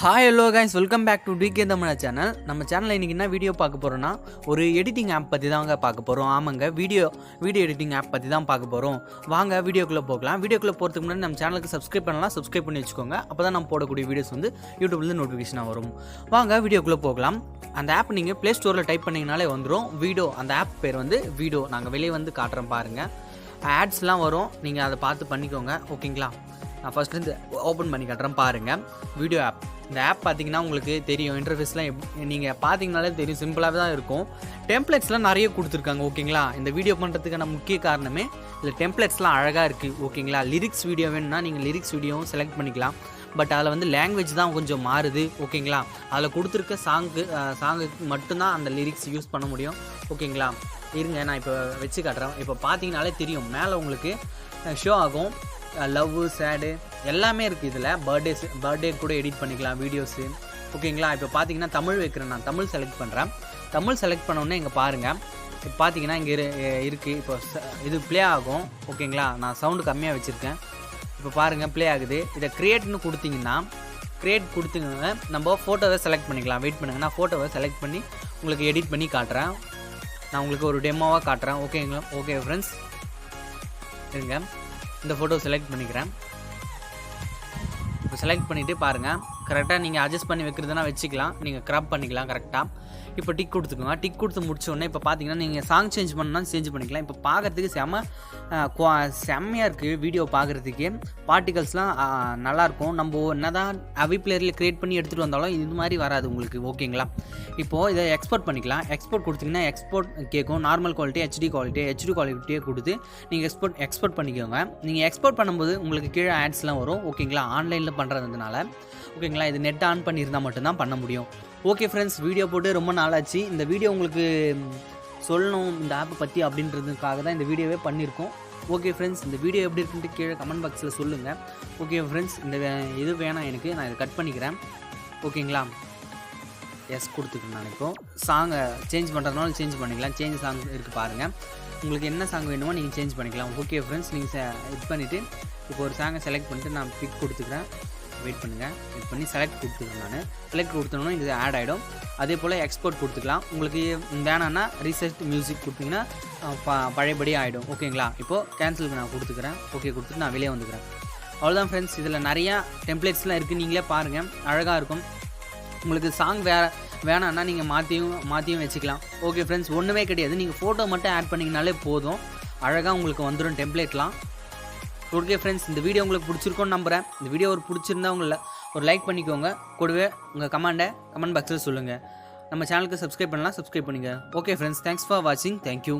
Hi hello guys, welcome back to DK Tamizha channel. நம்ம சேனலில் இன்றைக்கி என்ன வீடியோ பார்க்க போகிறோன்னா, ஒரு எடிட்டிங் ஆப் பற்றி தாங்க பார்க்க போகிறோம். ஆமாங்க, வீடியோ எடிட்டிங் ஆப் பற்றி தான் பார்க்க போகிறோம். வாங்க வீடியோக்குள்ளே போகலாம். வீடியோக்குள்ளே போகிறதுக்கு முன்னாடி நம்ம சேனலுக்கு சப்ஸ்கிரைப் பண்ணலாம், சப்ஸ்கிரைப் பண்ணி வச்சுக்கோங்க. அப்போ தான் நம்ம போடக்கூடிய வீடியோஸ் வந்து யூடியூப்லேருந்து நோட்டிஃபிகேஷனாக வரும். வாங்க வீடியோக்குள்ளே போகலாம். அந்த ஆப் நீங்கள் ப்ளே ஸ்டோரில் டைப் பண்ணிங்கனாலே வந்துடும். வீடியோ, அந்த ஆப் பேர் வந்து வீடியோ. நாங்கள் வெளியே வந்து காட்டுறோம் பாருங்கள். ஆட்ஸ்லாம் வரும், நீங்கள் அதை பார்த்து பண்ணிக்கோங்க. ஓகேங்களா? நான் ஃபஸ்ட்டு ஓப்பன் பண்ணி காட்டுறேன் பாருங்கள். Video app. இந்த ஆப் பார்த்தீங்கன்னா உங்களுக்கு தெரியும், இன்டர்ஃபேஸ்லாம் நீங்கள் பார்த்தீங்கனாலே தெரியும், சிம்பிளாகவே தான் இருக்கும். டெம்ப்ளேட்ஸ்லாம் நிறைய கொடுத்துருக்காங்க. ஓகேங்களா? இந்த வீடியோ பண்ணுறதுக்கான முக்கிய காரணமே இந்த டெம்ப்ளேட்ஸ்லாம் அழகாக இருக்குது. ஓகேங்களா? லிரிக்ஸ் வீடியோ வேணும்னா நீங்கள் லிரிக்ஸ் வீடியோவும் செலக்ட் பண்ணிக்கலாம். பட் அதில் வந்து லாங்குவேஜ் தான் கொஞ்சம் மாறுது. ஓகேங்களா? அதில் கொடுத்துருக்க சாங்குக்கு மட்டும்தான் அந்த லிரிக்ஸ் யூஸ் பண்ண முடியும். ஓகேங்களா? இருங்க, நான் இப்போ வச்சு காட்டுறேன். இப்போ பார்த்தீங்கனாலே தெரியும், மேலே உங்களுக்கு ஷோ ஆகும். லவ், சேடு எல்லாமே இருக்குது இதில். பர்த்டே கூட எடிட் பண்ணிக்கலாம் வீடியோஸு. ஓகேங்களா? இப்போ பார்த்தீங்கன்னா தமிழ் வைக்கிறேன், நான் தமிழ் செலக்ட் பண்ணுறேன். தமிழ் செலக்ட் பண்ணோடனே இங்கே பாருங்கள், இப்போ பார்த்தீங்கன்னா இங்கே இருக்குது. இப்போ இது ப்ளே ஆகும். ஓகேங்களா? நான் சவுண்டு கம்மியாக வச்சுருக்கேன். இப்போ பாருங்கள் ப்ளே ஆகுது. இதை க்ரியேட்னு கொடுத்தீங்கன்னா கொடுத்துங்க, நம்ம ஃபோட்டோவை செலக்ட் பண்ணிக்கலாம். வெயிட் பண்ணுங்கள், நான் ஃபோட்டோவை செலக்ட் பண்ணி உங்களுக்கு எடிட் பண்ணி காட்டுறேன். நான் உங்களுக்கு ஒரு டெமோவாக காட்டுறேன். ஓகேங்களா? ஓகே ஃப்ரெண்ட்ஸ், இருங்க, இந்த ஃபோட்டோ செலக்ட் பண்ணிக்கிறேன். இப்போ செலக்ட் பண்ணிவிட்டு பாருங்கள், கரெக்டாக நீங்கள் அட்ஜஸ்ட் பண்ணி வைக்கிறதுனா வச்சுக்கலாம், நீங்கள் க்ராப் பண்ணிக்கலாம் கரெக்டாக. இப்போ டிக் கொடுத்துக்கோங்க. டிக் கொடுத்து முடிச்சோடனே இப்போ பார்த்தீங்கன்னா நீங்கள் சாங் சேஞ்ச் பண்ணால் சேஞ்ச் பண்ணிக்கலாம். இப்போ பார்க்குறதுக்கு செம்மையாக இருக்குது. வீடியோ பார்க்குறதுக்கு பார்ட்டிகல்ஸ்லாம் நல்லாயிருக்கும். நம்ம என்ன தான் அவி பிளேயரில் க்ரியேட் பண்ணி எடுத்துகிட்டு வந்தாலும் இது மாதிரி வராது உங்களுக்கு. ஓகேங்களா? இப்போது இதை எக்ஸ்போர்ட் பண்ணிக்கலாம். எக்ஸ்போர்ட் கொடுத்திங்கன்னா எக்ஸ்போர்ட் கேட்கும். நார்மல் குவாலிட்டி, ஹெச்டி குவாலிட்டியே கொடுத்து நீங்கள் எக்ஸ்போர்ட் பண்ணிக்கோங்க. நீங்கள் எக்ஸ்போர்ட் பண்ணும்போது உங்களுக்கு கீழே ஆட்ஸ்லாம் வரும். ஓகேங்களா? ஆன்லைனில் பண்ணுறதுனால. ஓகேங்களா? இது நெட் ஆன் பண்ணியிருந்தால் மட்டும்தான் பண்ண முடியும். ஓகே ஃப்ரெண்ட்ஸ், வீடியோ போட்டு ரொம்ப நாளாச்சு. இந்த வீடியோ உங்களுக்கு சொல்லணும் இந்த ஆப்பை பற்றி அப்படின்றதுக்காக தான் இந்த வீடியோவே பண்ணியிருக்கோம். ஓகே ஃப்ரெண்ட்ஸ், இந்த வீடியோ எப்படி இருக்குன்ட்டு கீழே கமெண்ட் பாக்ஸில் சொல்லுங்கள். ஓகே ஃப்ரெண்ட்ஸ், இந்த இது வேணாம் எனக்கு, நான் இதை கட் பண்ணிக்கிறேன். ஓகேங்களா? எஸ் கொடுத்துக்கணும். நான் இப்போது சாங்கை சேஞ்ச் பண்ணுறதுனால சேஞ்ச் பண்ணிக்கலாம். சேஞ்ச் சாங் இருக்குது பாருங்கள். உங்களுக்கு என்ன சாங் வேணுமோ நீங்கள் சேஞ்ச் பண்ணிக்கலாம். ஓகே ஃப்ரெண்ட்ஸ், நீங்கள் இது பண்ணிவிட்டு இப்போ ஒரு சாங்கை செலக்ட் பண்ணிட்டு நான் பிக் கொடுத்துக்கிறேன். வெயிட் பண்ணுங்கள், வெயிட் பண்ணி செலக்ட் கொடுத்துக்கிறேன். நான் செலக்ட் கொடுத்தோன்னா இது ஆட் ஆகிடும். அதே போல் எக்ஸ்போர்ட் கொடுத்துக்கலாம். உங்களுக்கு வேணான்னா ரீசெட் மியூசிக் கொடுத்தீங்கன்னா பழையபடி ஆகிடும். ஓகேங்களா? இப்போது கேன்சலுக்கு நான் கொடுத்துக்கிறேன். ஓகே கொடுத்துட்டு நான் வெளியே வந்துக்கிறேன். அவ்வளோதான் ஃப்ரெண்ட்ஸ். இதில் நிறையா டெம்ப்ளேட்ஸ்லாம் இருக்குது, நீங்களே பாருங்கள், அழகாக இருக்கும். உங்களுக்கு சாங் வேணான்னா நீங்கள் மாற்றியும் வச்சுக்கலாம். ஓகே ஃப்ரெண்ட்ஸ், ஒன்றுமே கிடையாது, நீங்கள் ஃபோட்டோ மட்டும் ஆட் பண்ணிங்கனாலே போதும், அழகாக உங்களுக்கு வந்துடும் டெம்ப்ளேட்லாம். ஓகே ஃப்ரெண்ட்ஸ், இந்த வீடியோ உங்களுக்கு பிடிச்சிருக்கோன்னு நம்புகிறேன். இந்த வீடியோ பிடிச்சிருந்தா ஒரு லைக் பண்ணிக்கோங்க. கூடவே உங்கள் கமெண்ட் பாக்ஸில் சொல்லுங்கள். நம்ம சேனலுக்கு சப்ஸ்கிரைப் பண்ணலாம், சப்ஸ்கிரைப் பண்ணுங்கள். ஓகே ஃப்ரெண்ட்ஸ், தேங்க்ஸ் ஃபார் வாட்சிங். தேங்க்யூ.